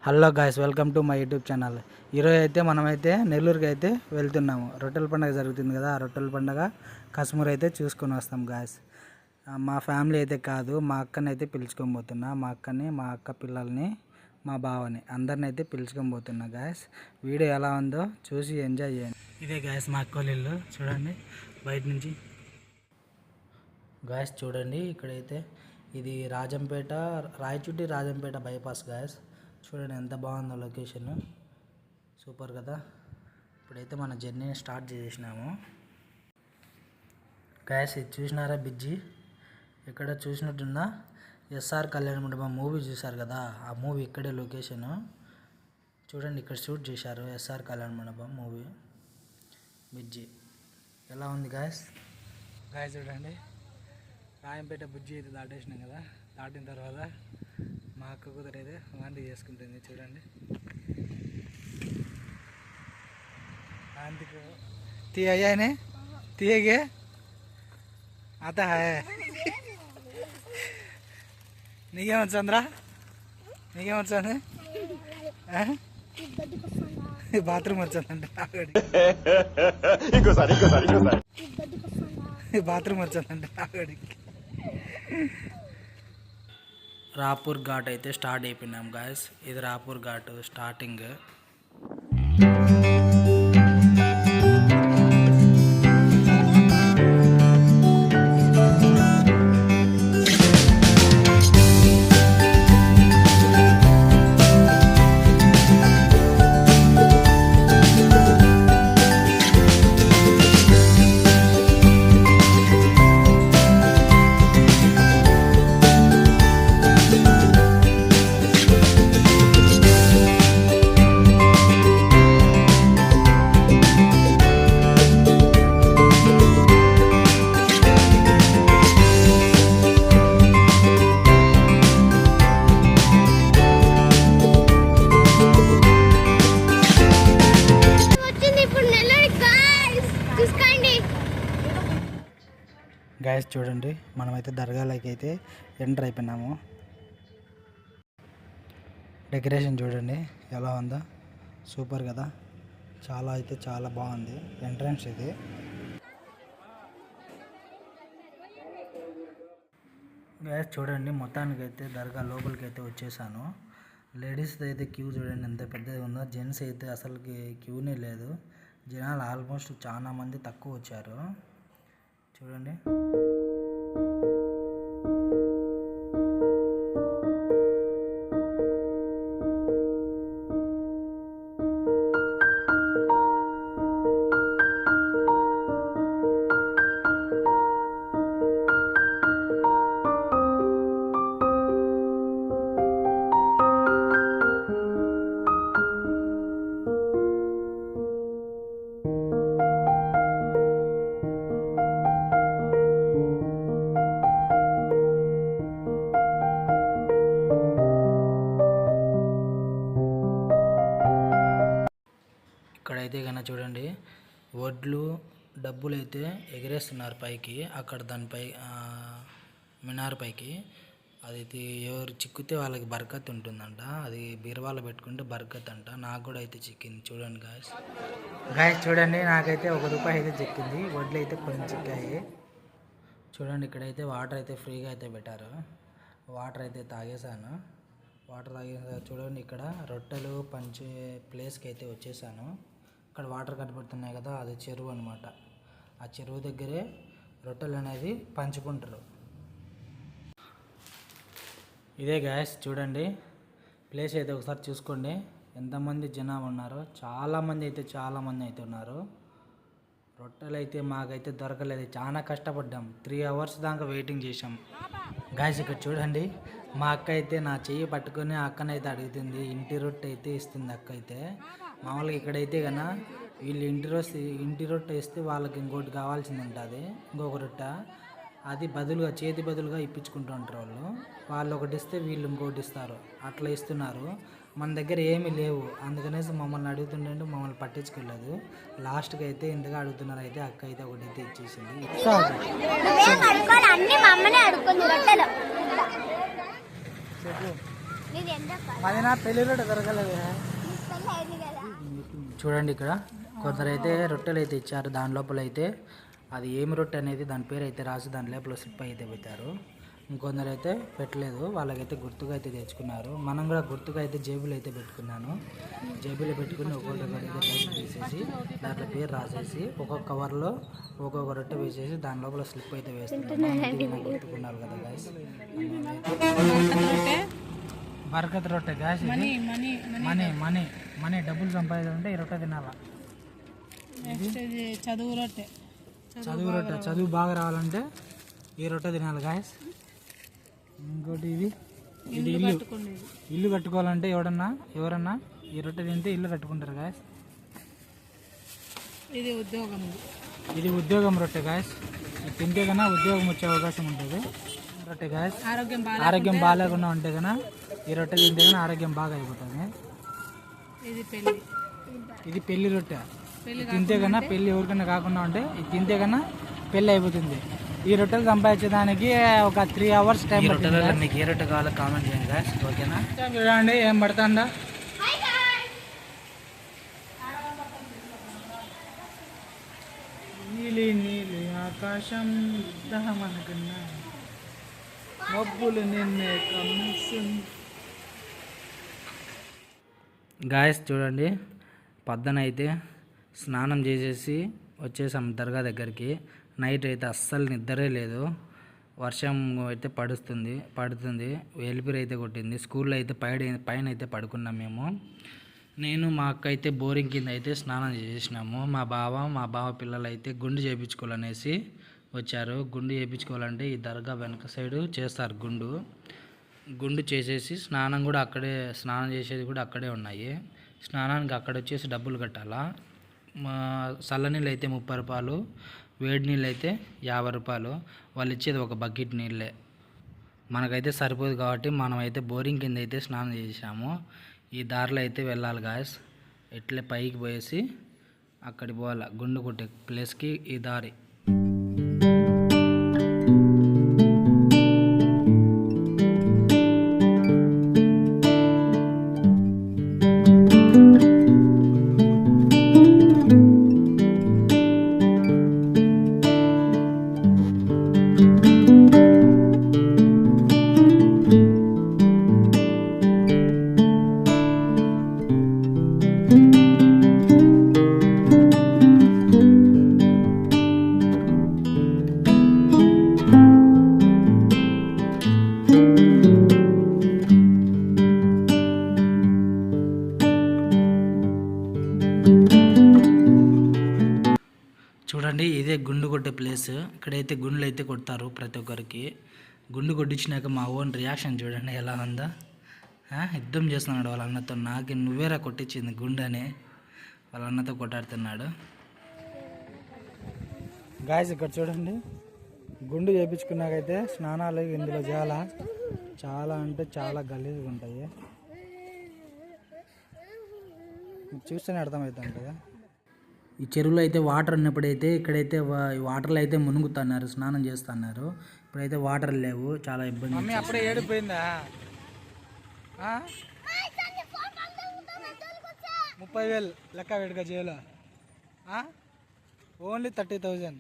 Hello guys, welcome to my YouTube channel. ఈరోజు అయితే మనమైతే నెల్లూరుకి అయితే వెళ్తున్నాము. రొట్టెల పండుగ జరుగుతుంది కదా, ఆ రొట్టెల పండుగ కస్మూర్ అయితే చూసుకొని వస్తాం గాయ్స్. మా ఫ్యామిలీ అయితే కాదు, మా అక్కని అయితే పిలుచుకొని పోతున్నా. మా అక్కని, మా అక్క పిల్లల్ని, మా బావని అందరిని అయితే పిలుచుకొని పోతున్నా గాయ్స్. వీడియో ఎలా ఉందో చూసి ఎంజాయ్ చేయండి. ఇదే గాయ్స్ మా అక్క ఇల్లు, చూడండి బయట నుంచి. గాయ్స్ చూడండి, ఇక్కడైతే ఇది రాజంపేట, రాయచుట్టి రాజంపేట బైపాస్ గాయ్స్. చూడండి ఎంత బాగుందో లొకేషన్, సూపర్ కదా. ఇప్పుడైతే మన జర్నీని స్టార్ట్ చేసినాము గాయ్స్. ఇది చూసినారా బ్రిడ్జి? ఇక్కడ చూసినట్టున్నా ఎస్ఆర్ కళ్యాణ మండపం మూవీ చూసారు కదా, ఆ మూవీ ఇక్కడే లొకేషను. చూడండి ఇక్కడ షూట్ చేశారు ఎస్ఆర్ కళ్యాణ మండపం మూవీ. బ్రిడ్జి ఎలా ఉంది గాయ్స్? చూడండి రాయంపేట బ్రిడ్జి అయితే దాటేసినాం కదా. దాటిన తర్వాత మా అక్క కూతురు అయితే వాంతి చేసుకుంటుంది. చూడండి వాంతికు తీయనే తీయగే आता है. నీకేమొచ్చంద్రా? నీకేమొచ్చాను? బాత్రూమ్ వచ్చానంటే బాత్రూమ్ వచ్చానంటే నాగడికి. రాపూర్ ఘాట్ అయితే స్టార్ట్ అయిపోయినాం గాయస్. ఇది రాపూర్ ఘాట్ స్టార్టింగ్. గాయస్ చూడండి, మనమైతే దర్గాలోకి అయితే ఎంటర్ అయిపోయినాము. డెకరేషన్ చూడండి ఎలా ఉందో, సూపర్ కదా. చాలా అయితే చాలా బాగుంది ఎంట్రన్స్ ఇది. గాయస్ చూడండి, మొత్తానికైతే దర్గా లోపలికి అయితే వచ్చేసాను. లేడీస్ అయితే క్యూ చూడండి ఎంత పెద్దది ఉందో. జెంట్స్ అయితే అసలుకి క్యూనే లేదు. జనాలు ఆల్మోస్ట్ చాలా మంది తక్కువ వచ్చారు చూడండి. ఇక్కడైతే కన్నా చూడండి, వడ్లు డబ్బులు అయితే ఎగరేస్తున్నారు పైకి. అక్కడ దానిపై మినార్ పైకి అది ఎవరు చిక్కితే వాళ్ళకి బర్కత్ ఉంటుందంట. అది బీరువాలో పెట్టుకుంటే బర్కత్ అంట. నాకు కూడా అయితే చిక్కింది చూడండి గాయస్. చూడండి నాకైతే ₹1 అయితే చిక్కింది. వడ్లు అయితే కొన్ని చిక్కాయి చూడండి. ఇక్కడైతే వాటర్ అయితే ఫ్రీగా అయితే పెట్టారు. వాటర్ అయితే తాగేసాను. వాటర్ తాగేసా చూడండి. ఇక్కడ రొట్టెలు పంచే ప్లేస్కి అయితే వచ్చేసాను. ఇక్కడ వాటర్ కనబడుతున్నాయి కదా, అది చెరువు అనమాట. ఆ చెరువు దగ్గరే రొట్టెలు అనేది పంచుకుంటారు. ఇదే గ్యాస్ చూడండి ప్లేస్ అయితే ఒకసారి చూసుకోండి ఎంతమంది జనాభా ఉన్నారో. చాలామంది అయితే ఉన్నారు. రొట్టెలు అయితే మాకైతే దొరకలేదు, చాలా కష్టపడ్డాం. 3 అవర్స్ దాకా వెయిటింగ్ చేసాం గాయస్. ఇక్కడ చూడండి, మా అక్క అయితే నా చెయ్యి పట్టుకొని అక్కనైతే అడుగుతుంది. ఇంటి రొట్టె అయితే ఇస్తుంది అక్క అయితే. మామూలుగా ఇక్కడైతే కన్నా వీళ్ళు ఇంటి రొట్టె ఇస్తే వాళ్ళకి ఇంకోటి కావాల్సింది ఉంటుంది, ఇంకొక రొట్టె. అది బదులుగా చేతి బదులుగా ఇప్పించుకుంటూ ఉంటారు వాళ్ళు ఒకటి ఇస్తే వీళ్ళు ఇంకోటి ఇస్తారు, అట్లా ఇస్తున్నారు. మన దగ్గర ఏమీ లేవు, అందుకనేసి మమ్మల్ని అడుగుతుండే మమ్మల్ని పట్టించుకోలేదు. లాస్ట్కి అయితే ఇంతగా అడుగుతున్నారు. అయితే అక్క అయితే ఒకటి అయితే ఇచ్చేసింది. చెప్పు మదినా పెళ్లి రొట్టె దొరకలేదు. చూడండి ఇక్కడ కొందరైతే రొట్టెలు అయితే ఇచ్చారు. దాని లోపల అయితే అది ఏమి రొట్టె అనేది దాని పేరు అయితే రాసి దాని లోపల స్లిప్ అయితే పెట్టారు. ఇంకొందరు అయితే పెట్టలేదు, వాళ్ళకైతే గుర్తుగా అయితే తెచ్చుకున్నారు. మనం కూడా గుర్తుగా అయితే జేబులు అయితే పెట్టుకున్నాను. జేబులో పెట్టుకుని ఒక్కొక్కటి అయితే డైరెక్ట్ వేసేసి దాంట్లో పేరు రాసేసి ఒక్కొక్క కవర్లో ఒక్కొక్క రొట్టె వేసేసి దాని లోపల స్లిప్ అయితే వేస్తున్నాను. గుర్తుకున్నారు కదా గాయస్. బరకత్ రొట్టె guys. Money money money money డబ్బులు సంపాదించాలంటే ఈ రొట్టె తినాలా. చదువు రొట్టె, చదువు రొట్టె, చదువు బాగా రావాలంటే ఈ రొట్టె తినాలి గాయస్. ఇంకోటి ఇది ఇల్లు కట్టుకోవాలంటే ఎవరన్నా ఈ రొట్టె తింటే ఇల్లు కట్టుకుంటారు గాయస్. ఇది ఉద్యోగం రొట్టె గాయస్. ఇది తింటే కన్నా ఉద్యోగం వచ్చే అవకాశం ఉంటుంది. రొట్టె గాయస్. ఆరోగ్యం బాగాలేకుండా ఉంటే కన్నా ఈ రొట్టె తింటే కన్నా ఆరోగ్యం బాగా అయిపోతుంది. ఇది పెళ్లి రొట్టె. తింటే కన్నా పెళ్లి ఎవరికైనా కాకుండా ఉంటే ఇది తింటే కన్నా పెళ్ళి అయిపోతుంది. ఈ రొట్టెలు సంపాదించడానికి ఒక 3 hours టైం పడుతుంది. మీకు ఏ రొట్టె కావాలో కామెంట్ చేయండి గాయస్, ఓకేనా. చూడండి ఏం పడుతుందా. నీలి నీలి ఆకాశం దహమనుకున్నా మబ్బులు నిన్నే కమ్మిస్తుంది. గాయస్ చూడండి, పొద్దునైతే స్నానం చేసేసి వచ్చేసాం దర్గా దగ్గరికి. నైట్ అయితే అస్సలు నిద్రే లేదు. వర్షం అయితే పడుతుంది. వెలుపురు అయితే కొట్టింది. స్కూల్లో అయితే పైన అయితే పడుకున్నాం మేము. నేను మా అక్క అయితే బోరింగ్ కింద అయితే స్నానం చేసినాము. మా బావ పిల్లలు అయితే గుండు చేయించుకోవాలనేసి వచ్చారు. గుండు చేయించుకోవాలంటే ఈ దర్గా వెనక సైడు చేస్తారు గుండు చేసేసి స్నానం చేసేది కూడా అక్కడే ఉన్నాయి. స్నానానికి అక్కడ వచ్చేసి డబ్బులు కట్టాలా. చల్లనీళ్ళు అయితే 30 రూపాయలు, వేడి నీళ్ళు అయితే 50 రూపాయలు. వాళ్ళు ఇచ్చేది ఒక బకెట్ నీళ్ళే. మనకైతే సరిపోదు కాబట్టి మనం అయితే బోరింగ్ కింద అయితే స్నానం చేసాము. ఈ దారిలో అయితే వెళ్ళాలి గాయస్. ఇట్లే పైకి పోయేసి అక్కడికి పోవాలి, గుండు కొట్టే ప్లేస్కి ఈ దారి. చూడండి, ఇదే గుండు కొట్టే ప్లేస్. ఇక్కడైతే గుండ్లు అయితే కొడతారు ప్రతి ఒక్కరికి. గుండు కొట్టించినాక మా ఓన్ రియాక్షన్ చూడండి ఎలా ఉందా. యుద్ధం చేస్తున్నాడు వాళ్ళ అన్నతో. నాకు నువ్వేరా కొట్టించింది గుండు అని వాళ్ళ అన్నతో కొట్టాడుతున్నాడు. గాయస్ ఇక్కడ చూడండి, గుండు చేయించుకున్నాకైతే స్నానాలు ఇందులో చాలా అంటే చాలా గలీజ్గా ఉంటాయి. చూస్తేనే అర్థమవుతుంది కదా. ఈ చెరువులో అయితే వాటర్ ఉన్నప్పుడైతే ఇక్కడైతే వాటర్లో అయితే మునుగుతున్నారు, స్నానం చేస్తున్నారు. ఇప్పుడైతే వాటర్ లేవు, చాలా ఇబ్బంది. మమ్మీ అప్పుడే ఏడిపోయిందా? 30,000 లెక్క పెట్టుగా జైలు. ఓన్లీ 30,000.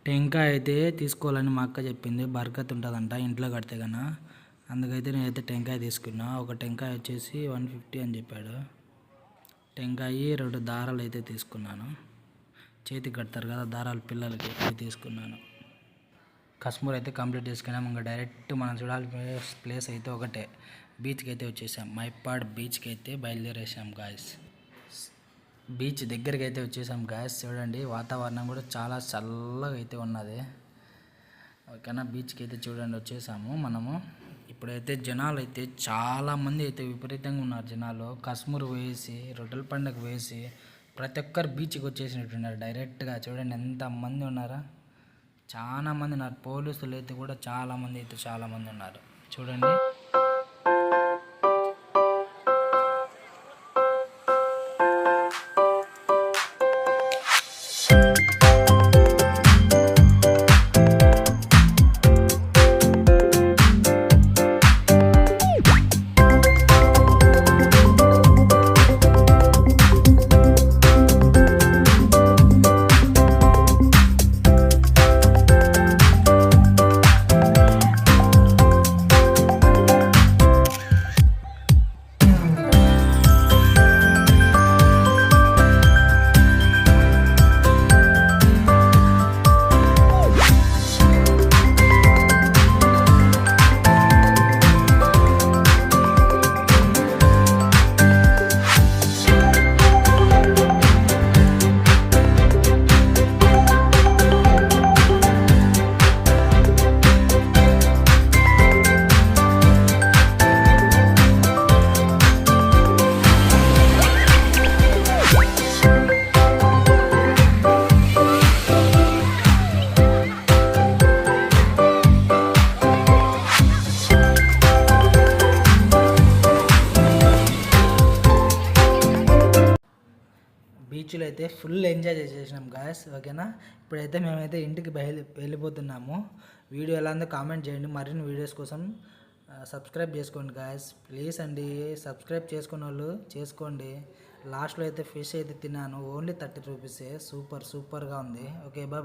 టెంకాయ అయితే తీసుకోవాలని మా అక్క చెప్పింది, బర్కత్ ఉంటుందంట ఇంట్లో కడితే కన్నా. అందుకైతే నేనైతే టెంకాయ తీసుకున్నా. ఒక టెంకాయ వచ్చేసి 150 అని చెప్పాడు. టెంకాయ 2 దారాలు అయితే తీసుకున్నాను, చేతికి కడతారు కదా దారాలు పిల్లలకి, అవి తీసుకున్నాను. కశ్మూర్ అయితే కంప్లీట్ చేసుకున్నాము. ఇంకా డైరెక్ట్ మనం చూడాల్సిన ప్లేస్ అయితే ఒకటే, బీచ్కి అయితే వచ్చేసాం. మైపాడ్ బీచ్కి అయితే బయలుదేరేసాం గాయస్. బీచ్ దగ్గరికి అయితే వచ్చేసాం గాయస్. చూడండి వాతావరణం కూడా చాలా చల్లగా అయితే ఉన్నది. ఓకేనా, బీచ్కి అయితే చూడండి వచ్చేసాము మనము. ఇప్పుడైతే జనాలు అయితే చాలామంది అయితే విపరీతంగా ఉన్నారు జనాలు. కశ్మూర్ వేసి రొట్టెల పండుగ వేసి ప్రతి ఒక్కరు బీచ్కి వచ్చేసినట్టున్నారు డైరెక్ట్గా. చూడండి ఎంతమంది ఉన్నారా, చాలా మంది ఉన్నారు. పోలీసులు అయితే కూడా చాలామంది ఉన్నారు చూడండి. బీచ్లో అయితే ఫుల్ ఎంజాయ్ చేసేసినాం గాయస్. ఓకేనా, ఇప్పుడైతే మేమైతే ఇంటికి వెళ్ళిపోతున్నాము. వీడియో ఎలా ఉందో కామెంట్ చేయండి. మరిన్ని వీడియోస్ కోసం సబ్స్క్రైబ్ చేసుకోండి గాయస్, ప్లీజ్ అండి. సబ్స్క్రైబ్ చేసుకున్న వాళ్ళు చేసుకోండి. లాస్ట్లో అయితే ఫిష్ అయితే తిన్నాను, ఓన్లీ 30 రూపీసే. సూపర్గా ఉంది. Okay, bye.